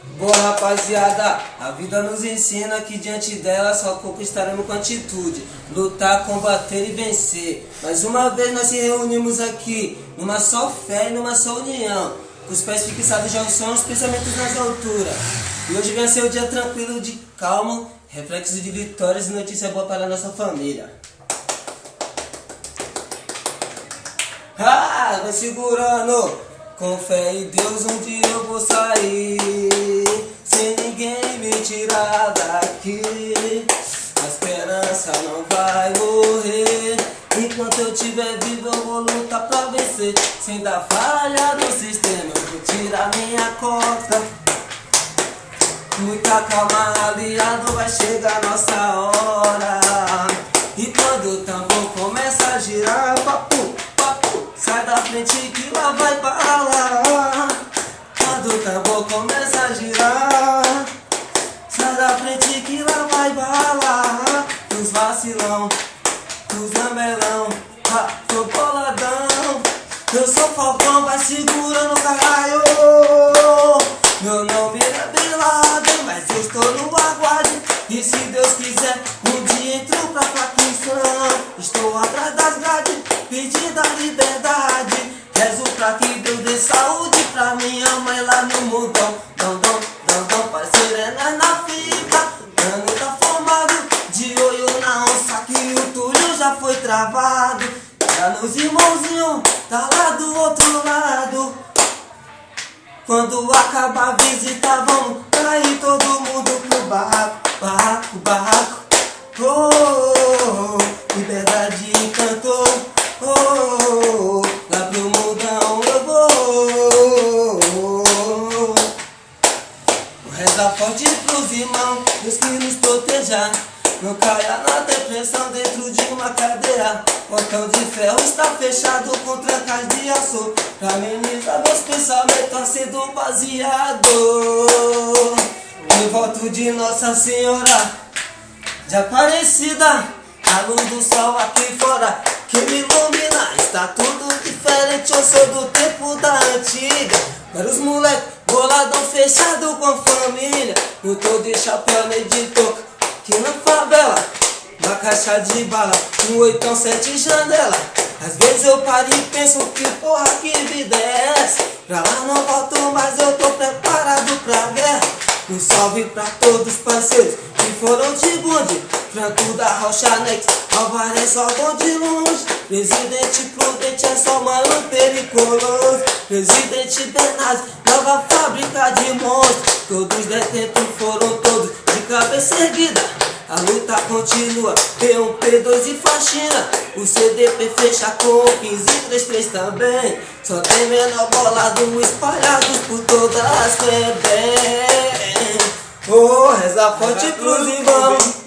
Boa rapaziada, a vida nos ensina que diante dela só conquistaremos com atitude, lutar, combater e vencer. Mais uma vez nós se reunimos aqui, numa só fé e numa só união, com os pés fixados já ao som, os pensamentos nas alturas. E hoje vai ser um dia tranquilo de calma, reflexo de vitórias e notícia boa para a nossa família. Vai segurando! Com fé em Deus um dia eu vou sair, sem ninguém me tirar daqui. A esperança não vai morrer, enquanto eu estiver vivo eu vou lutar pra vencer. Sem dar falha no sistema, eu vou tirar minha cota. Muita calma, aliado, vai chegar a nossa hora. E quando o tambor começa a girar, papu, sai da frente que lá vai bala. Quando o tambor começa a girar, sai da frente que lá vai bala. Os vacilão, os lamelão, tô boladão. Eu sou Falcão, vai segurando o caralho. Meu nome é Bin Laden, mas eu estou no aguardo. E se Deus quiser, um dia entro pra facção. Estou atrás das grades, pedindo a liberdade. Rezo pra que Deus dê saúde pra minha mãe lá no mundão. Dão, parceiro, é nós na fita. Dano tá formado, de olho na onça que o Túlio já foi travado. Já nos irmãozinhos, tá lá do outro lado. Quando acabar a visita, vamos cair todo mundo pro barraco. Oh, liberdade encantou. Oh, lá pro mundão eu vou. Reza forte pros irmãos, Deus que nos proteja. Não caia na depressão dentro de uma cadeia. Portão de ferro está fechado com trancas de aço. Pra amenizar meus pensamentos acendo baseado. Em voto de Nossa Senhora de Aparecida, a luz do sol aqui fora que me ilumina. Está tudo diferente, eu sou do tempo da antiga. Para os moleques, boladão fechado com a família. Não tô de chapéu nem de touca, que na favela, na caixa de bala, um 8 7 janela. Às vezes eu paro e penso que porra que vida é essa. Pra lá não volto, mas eu tô preparado pra guerra. Um salve pra todos os parceiros que foram de bonde. Franco da Rocha Nex, Alvarez só bom de longe. Presidente Prudente é só mano periculoso. Presidente Bernardo, nova fábrica de monstros. Todos detentos foram todos de cabeça erguida. A luta continua, P1, P2 e faxina. O CDP fecha com 15-3-3 também. Só tem menor bolado espalhados por todas as FEBEM. Oh, reza forte pros irmãos.